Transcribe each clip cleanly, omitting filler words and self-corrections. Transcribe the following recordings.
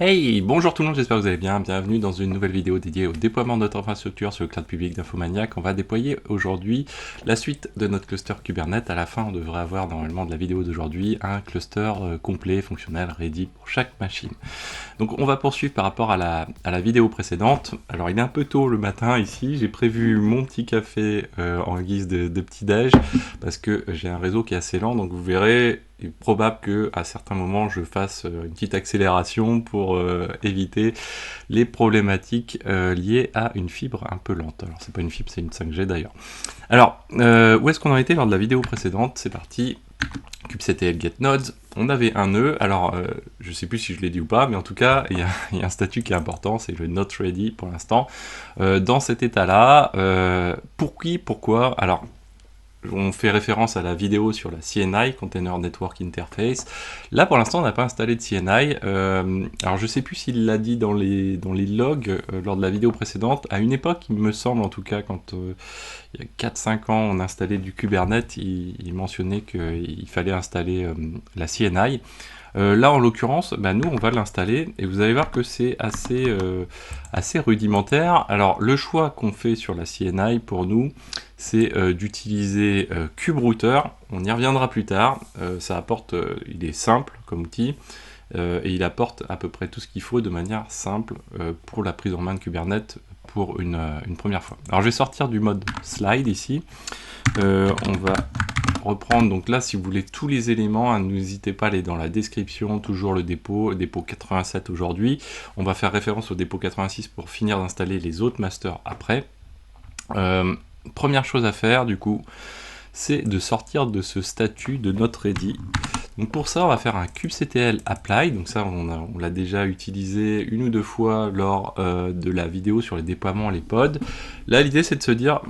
Hey, bonjour tout le monde, j'espère que vous allez bien. Bienvenue dans une nouvelle vidéo dédiée au déploiement de notre infrastructure sur le cloud public d'Infomaniac. On va déployer aujourd'hui la suite de notre cluster Kubernetes. À la fin, on devrait avoir normalement de la vidéo d'aujourd'hui un cluster complet, fonctionnel, ready pour chaque machine. Donc on va poursuivre par rapport à la vidéo précédente. Alors il est un peu tôt le matin ici, j'ai prévu mon petit café en guise de petit déj parce que j'ai un réseau qui est assez lent, donc vous verrez, il est probable qu'à certains moments je fasse une petite accélération pour éviter les problématiques liées à une fibre un peu lente. Alors c'est pas une fibre, c'est une 5G d'ailleurs. Alors, où est-ce qu'on en était lors de la vidéo précédente? C'est parti. kubectl get nodes, on avait un nœud, alors je sais plus si je l'ai dit ou pas, mais en tout cas il y a un statut qui est important, c'est le not ready pour l'instant. Dans cet état là, pourquoi? Alors on fait référence à la vidéo sur la CNI, Container Network Interface. Là, pour l'instant, on n'a pas installé de CNI. Alors, je ne sais plus s'il l'a dit dans les logs lors de la vidéo précédente. À une époque, il me semble, en tout cas, quand il y a 4-5 ans, on installait du Kubernetes, il mentionnait qu'il fallait installer la CNI. Là, en l'occurrence, nous, on va l'installer et vous allez voir que c'est assez rudimentaire. Alors, le choix qu'on fait sur la CNI pour nous, c'est d'utiliser KubeRouter. On y reviendra plus tard. Ça apporte, il est simple comme outil et il apporte à peu près tout ce qu'il faut de manière simple pour la prise en main de Kubernetes pour une première fois. Alors, je vais sortir du mode slide ici. On va reprendre, donc là si vous voulez tous les éléments, n'hésitez pas à aller dans la description, toujours le dépôt 87 aujourd'hui. On va faire référence au dépôt 86 pour finir d'installer les autres masters après. Première chose à faire du coup, c'est de sortir de ce statut de not ready. Donc pour ça, on va faire un kubectl apply. Donc ça, on l'a déjà utilisé une ou deux fois lors de la vidéo sur les déploiements, les pods. Là, l'idée, c'est de se dire,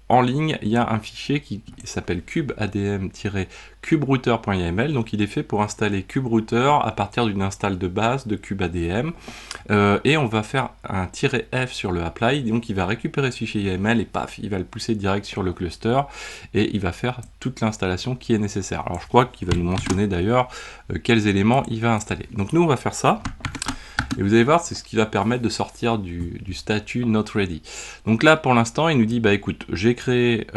en ligne, il y a un fichier qui s'appelle kubeadm-kuberouter.yml. Donc il est fait pour installer kuberouter à partir d'une install de base de kubeadm. Et on va faire un "-f" sur le apply. Donc il va récupérer ce fichier YAML et paf, il va le pousser direct sur le cluster et il va faire toute l'installation qui est nécessaire. Alors je crois qu'il va nous mentionner d'ailleurs quels éléments il va installer. Donc nous on va faire ça. Et vous allez voir, c'est ce qui va permettre de sortir du statut not ready. Donc là, pour l'instant, il nous dit, écoute, j'ai créé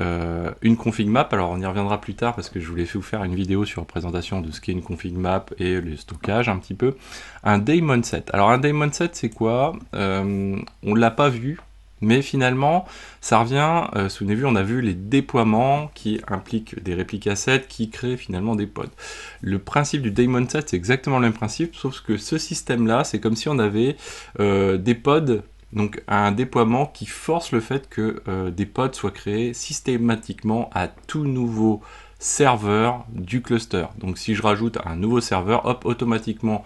une config map. Alors, on y reviendra plus tard parce que je voulais vous faire une vidéo sur la présentation de ce qu'est une config map et le stockage un petit peu. Un daemon set. Alors, un daemon set, c'est quoi? On ne l'a pas vu. Mais finalement, ça revient, souvenez-vous, on a vu les déploiements qui impliquent des réplicas sets qui créent finalement des pods. Le principe du daemon set, c'est exactement le même principe, sauf que ce système-là, c'est comme si on avait des pods, donc un déploiement qui force le fait que des pods soient créés systématiquement à tout nouveau serveur du cluster. Donc si je rajoute un nouveau serveur, hop, automatiquement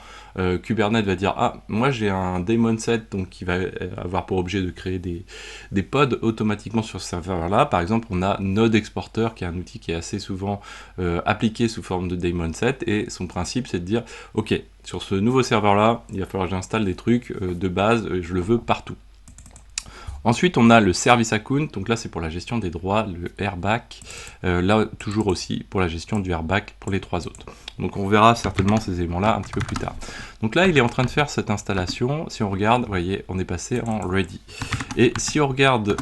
Kubernetes va dire, ah, moi j'ai un daemon set, donc qui va avoir pour objet de créer des pods automatiquement sur ce serveur là. Par exemple, on a Node Exporter qui est un outil qui est assez souvent appliqué sous forme de daemon set, et son principe c'est de dire, ok, sur ce nouveau serveur là, il va falloir que j'installe des trucs de base, je le veux partout. Ensuite, on a le service account, donc là c'est pour la gestion des droits, le RBAC, là toujours aussi pour la gestion du RBAC pour les trois autres. Donc on verra certainement ces éléments-là un petit peu plus tard. Donc là, il est en train de faire cette installation. Si on regarde, vous voyez, on est passé en ready. Et si on regarde,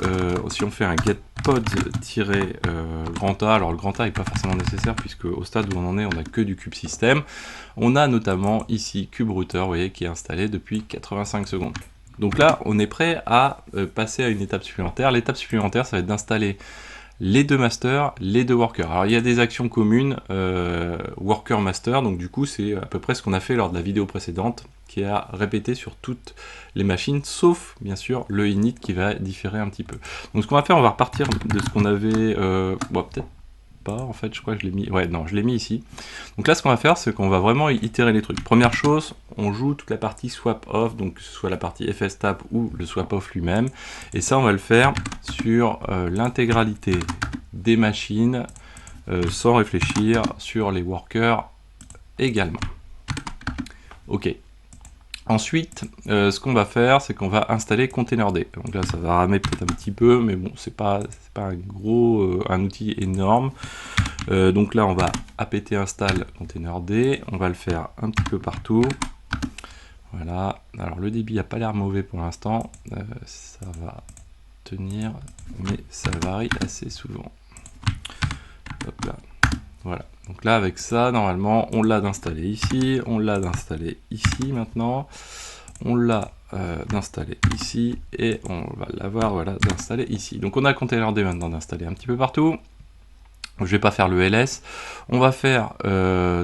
si on fait un get pod-grand A, alors le grand A n'est pas forcément nécessaire puisque au stade où on en est, on n'a que du kubesystem. On a notamment ici KubeRouter, vous voyez, qui est installé depuis 85 secondes. Donc là, on est prêt à passer à une étape supplémentaire. L'étape supplémentaire, ça va être d'installer les deux masters, les deux workers. Alors il y a des actions communes, worker master, donc du coup c'est à peu près ce qu'on a fait lors de la vidéo précédente, qui a répété sur toutes les machines, sauf bien sûr le init qui va différer un petit peu. Donc ce qu'on va faire, on va repartir de ce qu'on avait, peut-être pas, en fait, je crois que je l'ai mis, ouais, non, je l'ai mis ici. Donc là, ce qu'on va faire, c'est qu'on va vraiment itérer les trucs. Première chose, on joue toute la partie swap off, donc que ce soit la partie fstap ou le swap off lui-même, et ça, on va le faire sur l'intégralité des machines, sans réfléchir, sur les workers également. Ok. Ensuite, ce qu'on va faire, c'est qu'on va installer Containerd. Donc là, ça va ramer peut-être un petit peu, mais bon, c'est pas un outil énorme. Donc là, on va apt install Containerd. On va le faire un petit peu partout. Voilà, alors le débit n'a pas l'air mauvais pour l'instant, ça va tenir, mais ça varie assez souvent. Hop là, voilà. Donc là, avec ça, normalement, on l'a d'installer ici, on l'a d'installer ici maintenant, on l'a d'installer ici, et on va l'avoir, voilà, d'installer ici. Donc on a ContrainerD maintenant d'installer un petit peu partout. Je vais pas faire le ls, on va faire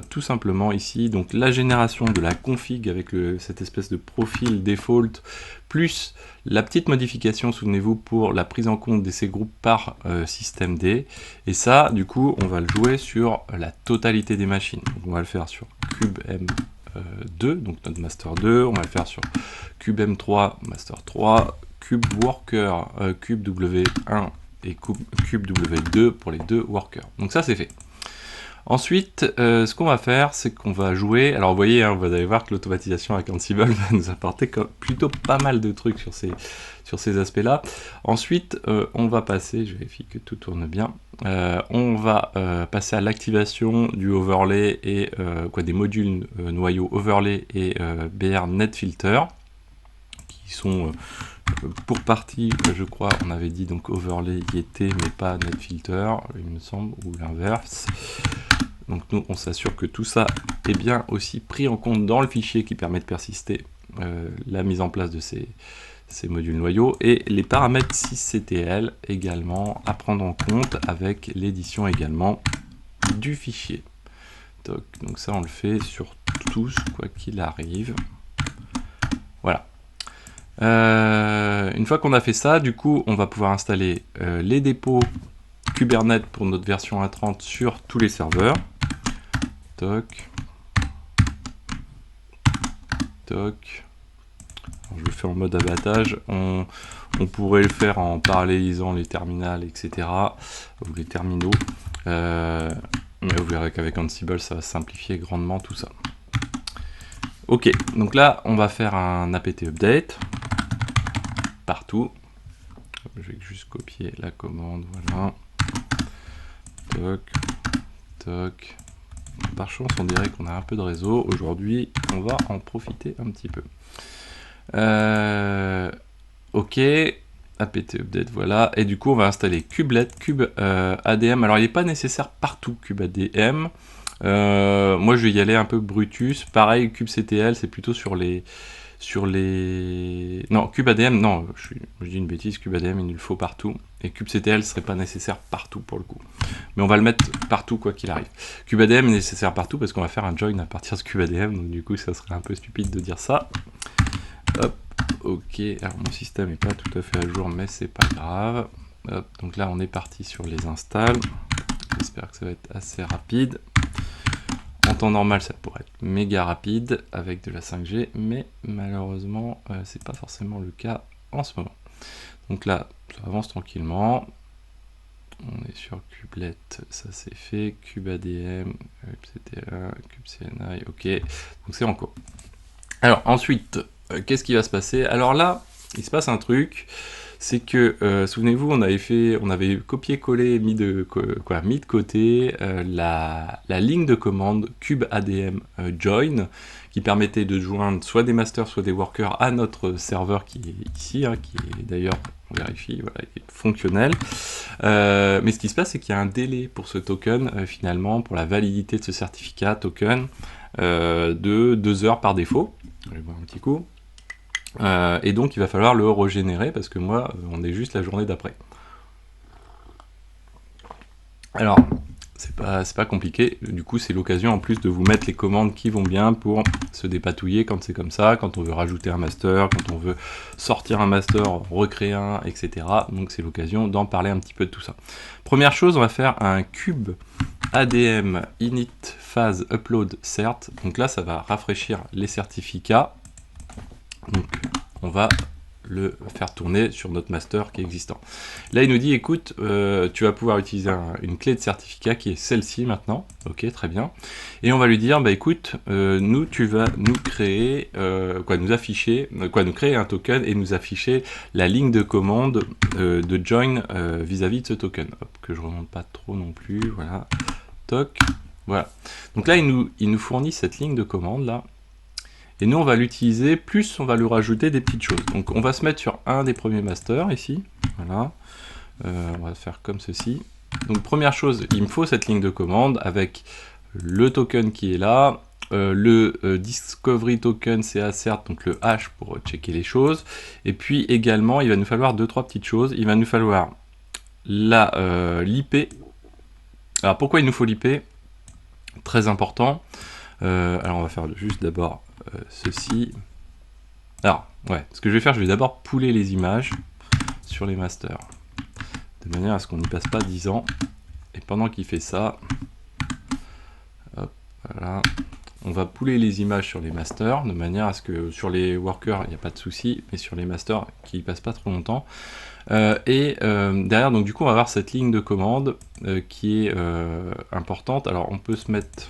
tout simplement ici donc la génération de la config avec cette espèce de profil default, plus la petite modification, souvenez-vous, pour la prise en compte de ces groupes par systemd, et ça du coup on va le jouer sur la totalité des machines. Donc, on va le faire sur CubeM2, donc notre master 2, on va le faire sur CubeM3, master 3, CubeWorker, CubeW1, et cube W2 pour les deux workers. Donc ça c'est fait. Ensuite, ce qu'on va faire, c'est qu'on va jouer. Alors vous voyez, hein, vous allez voir que l'automatisation avec Ansible va nous apporter plutôt pas mal de trucs sur ces aspects-là. Ensuite, on va passer, je vérifie que tout tourne bien, on va passer à l'activation du overlay et des modules noyaux overlay et BR NetFilter, qui sont pour partie, je crois, on avait dit donc overlay YT, mais pas NetFilter, il me semble, ou l'inverse. Donc nous, on s'assure que tout ça est bien aussi pris en compte dans le fichier qui permet de persister la mise en place de ces modules noyaux, et les paramètres sysctl également à prendre en compte avec l'édition également du fichier. Donc ça, on le fait sur tous, quoi qu'il arrive. Voilà. Une fois qu'on a fait ça, du coup, on va pouvoir installer les dépôts Kubernetes pour notre version 1.30 sur tous les serveurs. Toc. Toc. Alors, je le fais en mode abattage. On pourrait le faire en parallélisant les terminals, etc. ou les terminaux. Mais vous verrez qu'avec Ansible, ça va simplifier grandement tout ça. Ok, donc là, on va faire un apt update partout. Je vais juste copier la commande, voilà. Toc, toc. Par chance, on dirait qu'on a un peu de réseau. Aujourd'hui, on va en profiter un petit peu. Ok, apt update, voilà. Et du coup, on va installer Kubelet, ADM. Alors, il n'est pas nécessaire partout, ADM. Moi, je vais y aller un peu brutus. Pareil, kubectl, c'est plutôt sur les... Non, kubeADM, non, je dis une bêtise, kubeADM, il nous le faut partout. Et kubectl ne serait pas nécessaire partout pour le coup. Mais on va le mettre partout quoi qu'il arrive. kubeADM est nécessaire partout parce qu'on va faire un join à partir de kubeADM, donc du coup, ça serait un peu stupide de dire ça. Hop, ok, alors mon système n'est pas tout à fait à jour, mais c'est pas grave. Hop, donc là, on est parti sur les installs. J'espère que ça va être assez rapide. En temps normal, ça pourrait être méga rapide avec de la 5G, mais malheureusement, c'est pas forcément le cas en ce moment. Donc là, ça avance tranquillement. On est sur Kubelet, ça c'est fait. KubeADM, etc. KubeCNI, ok. Donc c'est en cours. Alors ensuite, qu'est-ce qui va se passer? Alors là, il se passe un truc. C'est que, souvenez-vous, on avait copié-collé, mis de côté la ligne de commande kubeADM join, qui permettait de joindre soit des masters, soit des workers à notre serveur qui est ici, hein, qui est d'ailleurs, on vérifie, voilà, est fonctionnel. Mais ce qui se passe, c'est qu'il y a un délai pour ce token, finalement, pour la validité de ce certificat token, de 2 heures par défaut. Je vais voir un petit coup. Et donc il va falloir le régénérer parce que moi on est juste la journée d'après. Alors c'est pas compliqué, du coup c'est l'occasion en plus de vous mettre les commandes qui vont bien pour se dépatouiller quand c'est comme ça, quand on veut rajouter un master, quand on veut sortir un master, recréer un, etc. Donc c'est l'occasion d'en parler un petit peu de tout ça. Première chose, on va faire un kube ADM init phase upload cert. Donc là ça va rafraîchir les certificats. Donc on va le faire tourner sur notre master qui est existant. Là il nous dit écoute, tu vas pouvoir utiliser une clé de certificat qui est celle-ci maintenant. Ok, très bien. Et on va lui dire bah écoute, tu vas nous créer nous créer un token et nous afficher la ligne de commande de join vis-à-vis de ce token. Hop, que je remonte pas trop non plus, voilà. Toc, voilà. Donc là il nous fournit cette ligne de commande là. Et nous, on va l'utiliser, plus on va lui rajouter des petites choses. Donc on va se mettre sur un des premiers masters ici. Voilà. On va faire comme ceci. Donc première chose, il me faut cette ligne de commande avec le token qui est là, le discovery token c'est assert, donc le hash pour checker les choses, et puis également il va nous falloir 2-3 petites choses. Il va nous falloir l'IP. Alors pourquoi il nous faut l'IP? Très important. Alors on va faire juste d'abord ceci. Alors ouais, ce que je vais faire, je vais d'abord pooler les images sur les masters, de manière à ce qu'on n'y passe pas 10 ans. Et pendant qu'il fait ça, hop, voilà, on va pooler les images sur les masters, de manière à ce que sur les workers, il n'y a pas de souci, mais sur les masters, qui ne passent pas trop longtemps. Derrière, donc du coup, on va avoir cette ligne de commande qui est importante. Alors, on peut se mettre...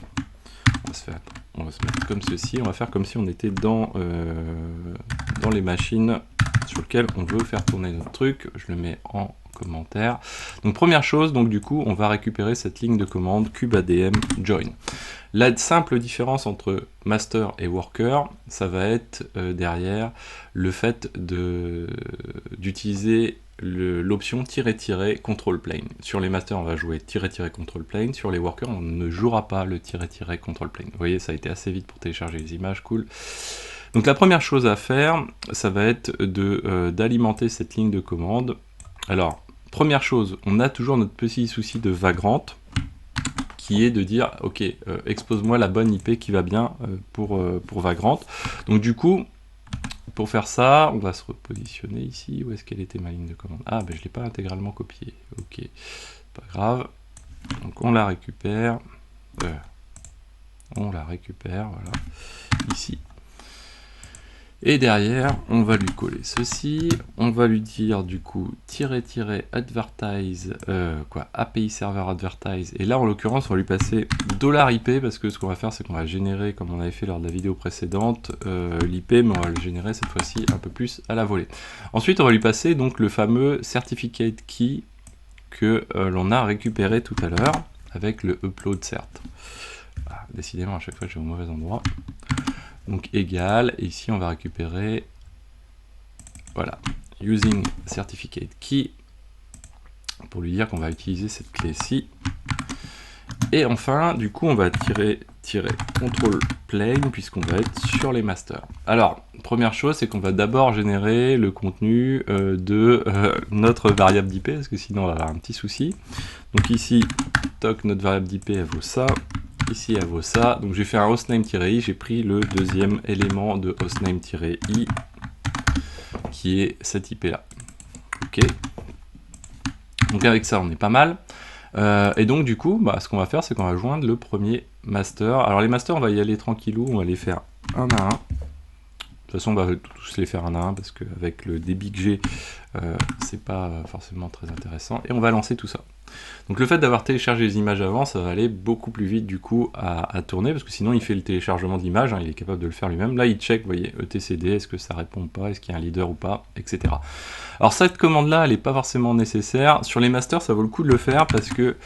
On va se mettre comme ceci. On va faire comme si on était dans les machines sur lesquelles on veut faire tourner notre truc. Je le mets en commentaire. Donc première chose, donc du coup, on va récupérer cette ligne de commande kubeadm join. La simple différence entre master et worker, ça va être derrière le fait d'utiliser l'option ---- control plane. Sur les masters, on va jouer ---- control plane. Sur les workers, on ne jouera pas le ---- control plane. Vous voyez, ça a été assez vite pour télécharger les images, cool. Donc la première chose à faire, ça va être d'alimenter cette ligne de commande. Alors, première chose, on a toujours notre petit souci de Vagrant, qui est de dire, ok, expose-moi la bonne IP qui va bien pour Vagrant. Donc du coup, pour faire ça, on va se repositionner ici. Où est-ce qu'elle était ma ligne de commande? Ah, ben je ne l'ai pas intégralement copiée. Ok, pas grave. Donc on la récupère. Voilà, ici. Et derrière, on va lui coller ceci. On va lui dire du coup --advertise, API server advertise. Et là, en l'occurrence, on va lui passer $IP parce que ce qu'on va faire, c'est qu'on va générer, comme on avait fait lors de la vidéo précédente, l'IP, mais on va le générer cette fois-ci un peu plus à la volée. Ensuite, on va lui passer donc le fameux certificate key que l'on a récupéré tout à l'heure avec le upload cert. Ah, décidément, à chaque fois, je vais au mauvais endroit. Donc égal, et ici on va récupérer, voilà, using certificate key, pour lui dire qu'on va utiliser cette clé-ci. Et enfin, du coup, on va control plane, puisqu'on va être sur les masters. Alors, première chose, c'est qu'on va d'abord générer le contenu de notre variable d'IP, parce que sinon on va avoir un petit souci. Donc ici, toc, notre variable d'IP, elle vaut ça. Ici, elle vaut ça. Donc j'ai fait un hostname-i, j'ai pris le deuxième élément de hostname-i, qui est cette IP là. Ok. Donc avec ça, on est pas mal. Et donc du coup, ce qu'on va faire, c'est qu'on va joindre le premier master. Alors les masters, on va y aller tranquillou, on va les faire un à un. De toute façon, on va tous les faire un à un, parce qu'avec le débit que j'ai, c'est pas forcément très intéressant. Et on va lancer tout ça. Donc le fait d'avoir téléchargé les images avant, ça va aller beaucoup plus vite du coup à tourner, parce que sinon il fait le téléchargement d'images, il est capable de le faire lui-même. Là il check, vous voyez, etcd, est-ce que ça répond pas, est-ce qu'il y a un leader ou pas, etc. Alors cette commande-là, elle n'est pas forcément nécessaire. Sur les masters, ça vaut le coup de le faire, parce que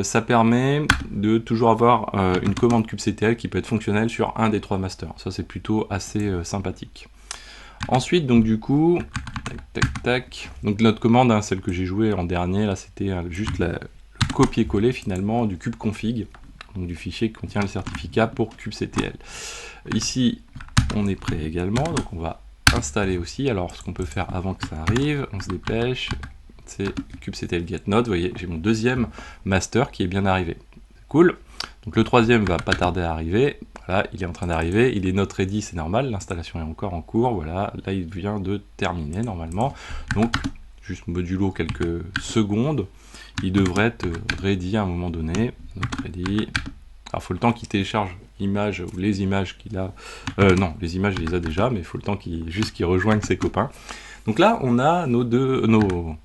ça permet de toujours avoir une commande kubectl qui peut être fonctionnelle sur un des trois masters. Ça c'est plutôt assez sympathique. Ensuite, donc du coup, tac. Donc notre commande, celle que j'ai jouée en dernier, là, c'était juste le copier-coller finalement du kubeconfig, donc du fichier qui contient le certificat pour kubectl. Ici, on est prêt également, donc on va installer aussi. Alors, ce qu'on peut faire avant que ça arrive, on se dépêche, c'est kubectl getNode. Vous voyez, j'ai mon deuxième master qui est bien arrivé. Cool. Donc le troisième va pas tarder à arriver. Voilà, il est en train d'arriver, il est not ready, c'est normal, l'installation est encore en cours, voilà, là il vient de terminer normalement, donc juste modulo quelques secondes, il devrait être ready à un moment donné, not ready. Alors il faut le temps qu'il télécharge l'image ou les images qu'il a, non, les images il les a déjà, mais il faut le temps qu'il rejoigne ses copains. Donc là on a nos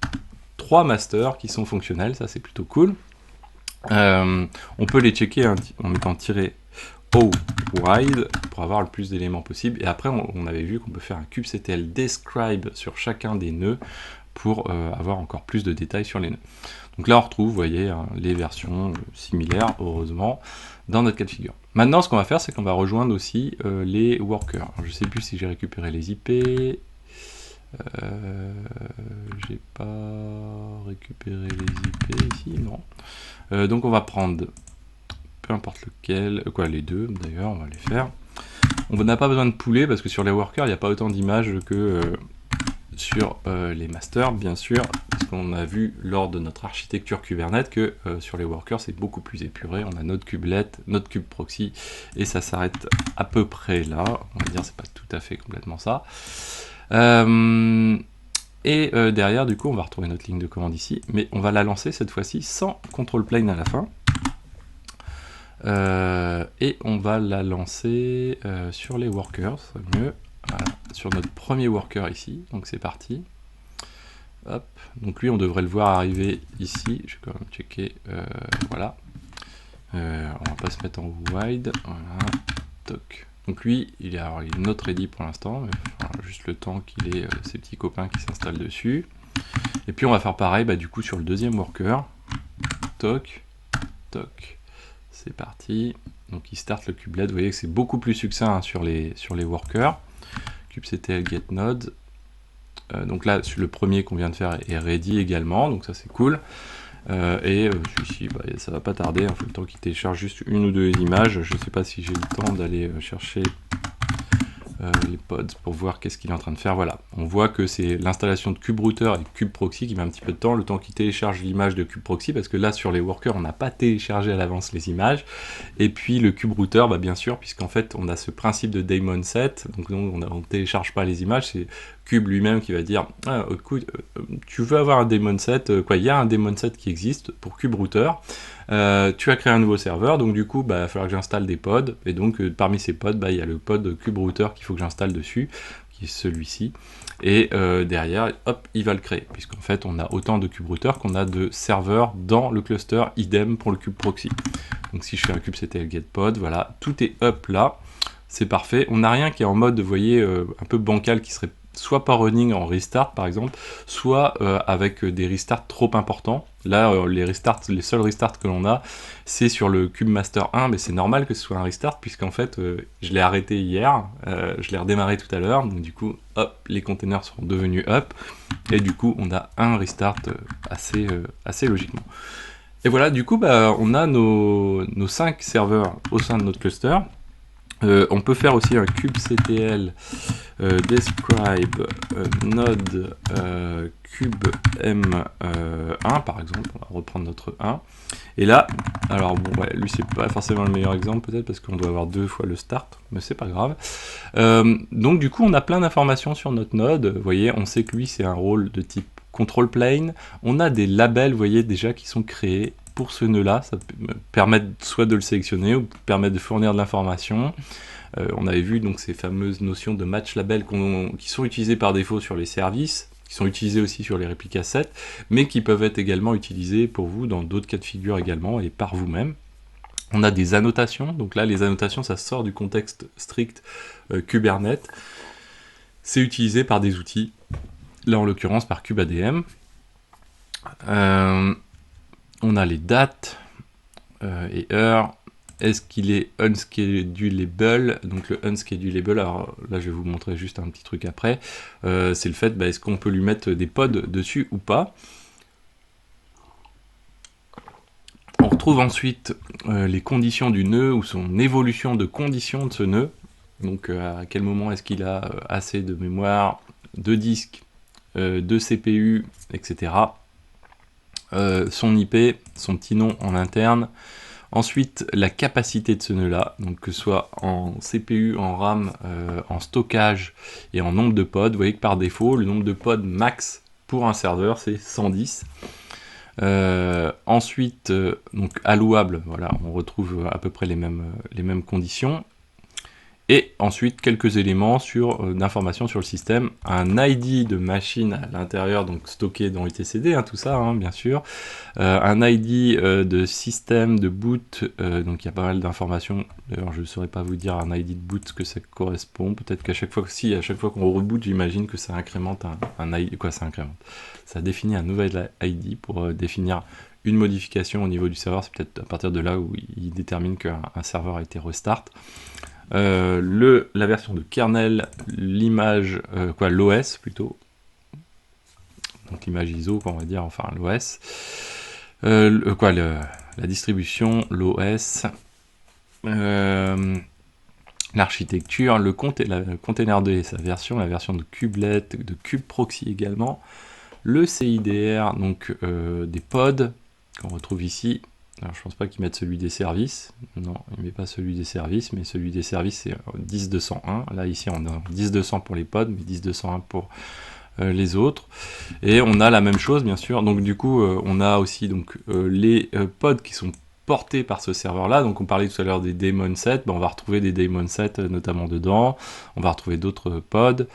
trois masters qui sont fonctionnels, ça c'est plutôt cool. On peut les checker en mettant -o_wide pour avoir le plus d'éléments possible, et après on avait vu qu'on peut faire un kubectl describe sur chacun des nœuds pour avoir encore plus de détails sur les nœuds. Donc là on retrouve, vous voyez, les versions similaires, heureusement, dans notre cas de figure. Maintenant, ce qu'on va faire, c'est qu'on va rejoindre aussi les workers. Alors, je ne sais plus si j'ai récupéré les IP. J'ai pas récupéré les IP ici, non. Donc on va prendre, peu importe lequel, les deux d'ailleurs, on va les faire. On n'a pas besoin de poulet parce que sur les workers, il n'y a pas autant d'images que sur les masters, bien sûr, parce qu'on a vu lors de notre architecture Kubernetes que sur les workers, c'est beaucoup plus épuré. On a notre kubelet, notre kube proxy, et ça s'arrête à peu près là. On va dire, c'est pas tout à fait complètement ça. Derrière, du coup, on va retrouver notre ligne de commande ici, mais on va la lancer cette fois-ci sans control plane à la fin. Et on va la lancer sur les workers, c'est mieux. Voilà, sur notre premier worker ici, donc c'est parti. Hop, donc lui on devrait le voir arriver ici, je vais quand même checker, voilà. On va pas se mettre en wide, voilà, toc. Donc lui, il est not ready pour l'instant, mais juste le temps qu'il ait ses petits copains qui s'installent dessus. Et puis on va faire pareil, du coup sur le deuxième worker, toc, toc. C'est parti. Donc il start le kubelet. Vous voyez que c'est beaucoup plus succinct sur les workers. kubectl get node. Donc là, le premier qu'on vient de faire est ready également. Donc ça c'est cool. Celui-ci, ça va pas tarder. Il faut le temps qu'il télécharge juste une ou deux images. Je ne sais pas si j'ai le temps d'aller chercher les pods pour voir qu'est-ce qu'il est en train de faire. Voilà, on voit que c'est l'installation de KubeRouter et KubeProxy qui met un petit peu de temps, le temps qu'il télécharge l'image de KubeProxy, parce que là sur les workers on n'a pas téléchargé à l'avance les images, et puis le KubeRouter, bien sûr, puisqu'en fait on a ce principe de daemon set, donc on ne télécharge pas les images, c'est Kube lui-même qui va dire écoute, tu veux avoir un daemon set, il y a un daemon set qui existe pour KubeRouter. Tu as créé un nouveau serveur, donc du coup, il va falloir que j'installe des pods, et donc parmi ces pods, il y a le pod KubeRouter qu'il faut que j'installe dessus, qui est celui-ci, et derrière, hop, il va le créer, puisqu'en fait, on a autant de KubeRouter qu'on a de serveurs dans le cluster, idem pour le KubeProxy. Donc si je fais un kubectl get pod, voilà, tout est up là, c'est parfait, on n'a rien qui est en mode, vous voyez, un peu bancal, qui serait soit pas running en restart par exemple, soit avec des restarts trop importants. Là, les seuls restarts que l'on a, c'est sur le KubeMaster 1, mais c'est normal que ce soit un restart, puisqu'en fait, je l'ai arrêté hier, je l'ai redémarré tout à l'heure, donc du coup, hop, les containers sont devenus up, et du coup, on a un restart assez logiquement. Et voilà, du coup, on a nos 5 serveurs au sein de notre cluster. On peut faire aussi un kubectl describe node cube m1 par exemple. On va reprendre notre 1. Et là, alors bon, lui c'est pas forcément le meilleur exemple peut-être parce qu'on doit avoir 2 fois le start, mais c'est pas grave. Donc du coup on a plein d'informations sur notre node. Vous voyez, on sait que lui c'est un rôle de type control plane. On a des labels, vous voyez, déjà qui sont créés pour ce nœud-là. Ça permet soit de le sélectionner ou permet de fournir de l'information. On avait vu donc ces fameuses notions de match label qui sont utilisées par défaut sur les services, qui sont utilisées aussi sur les réplicas 7, mais qui peuvent être également utilisées pour vous dans d'autres cas de figure également et par vous-même. On a des annotations, donc là les annotations ça sort du contexte strict Kubernetes. C'est utilisé par des outils, là en l'occurrence par KubeADM. On a les dates et heures. Est-ce qu'il est unschedulable? Donc le unschedulable, alors là je vais vous montrer juste un petit truc après, c'est le fait, est-ce qu'on peut lui mettre des pods dessus ou pas. On retrouve ensuite les conditions du nœud ou son évolution de conditions de ce nœud. Donc à quel moment est-ce qu'il a assez de mémoire, de disque, de CPU, etc. Son IP, son petit nom en interne. Ensuite, la capacité de ce nœud-là, donc que ce soit en CPU, en RAM, en stockage et en nombre de pods. Vous voyez que par défaut, le nombre de pods max pour un serveur, c'est 110. Ensuite, donc allouable, voilà, on retrouve à peu près les mêmes conditions. Et ensuite, quelques éléments d'informations sur le système. Un ID de machine à l'intérieur, donc stocké dans UTCD, tout ça, bien sûr. Un ID de système, de boot, donc il y a pas mal d'informations. D'ailleurs, je ne saurais pas vous dire un ID de boot ce que ça correspond. Peut-être qu'à chaque fois qu'on reboot, j'imagine que ça incrémente un ID. Quoi, ça incrémente? Ça définit un nouvel ID pour définir une modification au niveau du serveur, c'est peut-être à partir de là où il détermine qu'un serveur a été restart. La version de kernel, l'image, l'OS plutôt, donc l'image ISO, on va dire, enfin l'OS, la distribution, l'OS, l'architecture, le container sa version, la version de kubelet, de kubeproxy également, le CIDR, donc des pods qu'on retrouve ici. Alors je pense pas qu'ils mettent celui des services, non, il met pas celui des services, mais celui des services c'est 10.201, là ici on a 10.200 pour les pods, mais 10.201 pour les autres, et on a la même chose bien sûr, donc du coup on a aussi donc, les pods qui sont portés par ce serveur là, donc on parlait tout à l'heure des daemon sets, on va retrouver des daemon sets notamment dedans, on va retrouver d'autres pods.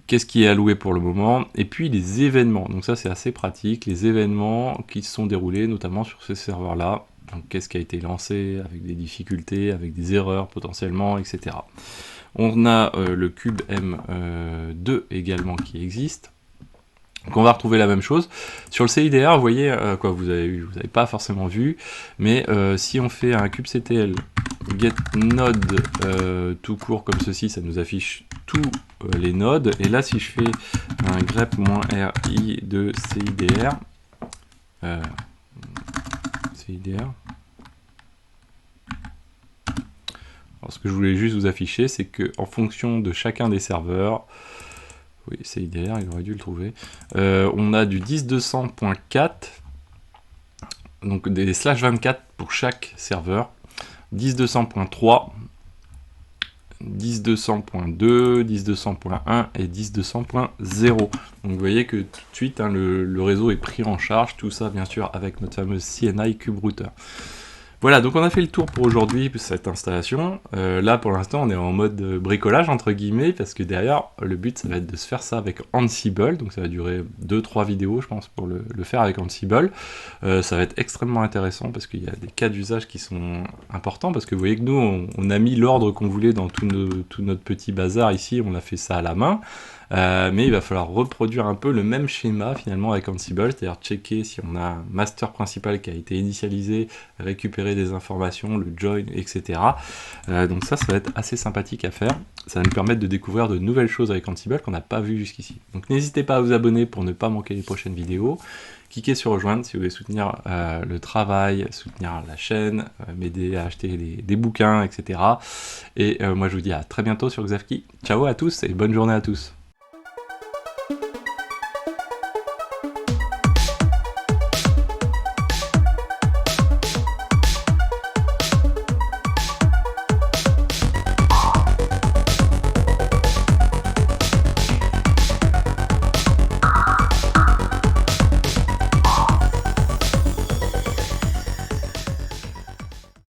Qu'est-ce qui est alloué pour le moment, et puis les événements, donc ça c'est assez pratique, les événements qui se sont déroulés notamment sur ces serveurs là, donc qu'est-ce qui a été lancé avec des difficultés, avec des erreurs potentiellement, etc. On a le cube M2 également qui existe. Donc on va retrouver la même chose. Sur le CIDR, vous voyez, vous n'avez pas forcément vu, mais si on fait un kubectl get node tout court comme ceci, ça nous affiche tous les nodes. Et là, si je fais un grep-ri de CIDR, alors, ce que je voulais juste vous afficher, c'est que en fonction de chacun des serveurs, oui, CIDR, il aurait dû le trouver, on a du 10.200.4, donc des /24 pour chaque serveur, 10.200.3, 10.200.2, 10.200.1 et 10.200.0. Donc vous voyez que tout de suite, hein, le réseau est pris en charge, tout ça bien sûr avec notre fameuse CNI Kube Router. Voilà, donc on a fait le tour pour aujourd'hui, cette installation. Là, pour l'instant, on est en mode bricolage, entre guillemets, parce que derrière, le but, ça va être de se faire ça avec Ansible. Donc ça va durer 2-3 vidéos, je pense, pour le faire avec Ansible. Ça va être extrêmement intéressant, parce qu'il y a des cas d'usage qui sont importants, parce que vous voyez que nous, on a mis l'ordre qu'on voulait dans tout notre petit bazar ici, on a fait ça à la main. Mais il va falloir reproduire un peu le même schéma finalement avec Ansible, c'est-à-dire checker si on a un master principal qui a été initialisé, récupérer des informations, le join, etc. Donc ça va être assez sympathique à faire. Ça va nous permettre de découvrir de nouvelles choses avec Ansible qu'on n'a pas vu jusqu'ici. Donc n'hésitez pas à vous abonner pour ne pas manquer les prochaines vidéos. Cliquez sur rejoindre si vous voulez soutenir le travail, soutenir la chaîne, m'aider à acheter des bouquins, etc. Et moi je vous dis à très bientôt sur Xavki. Ciao à tous et bonne journée à tous.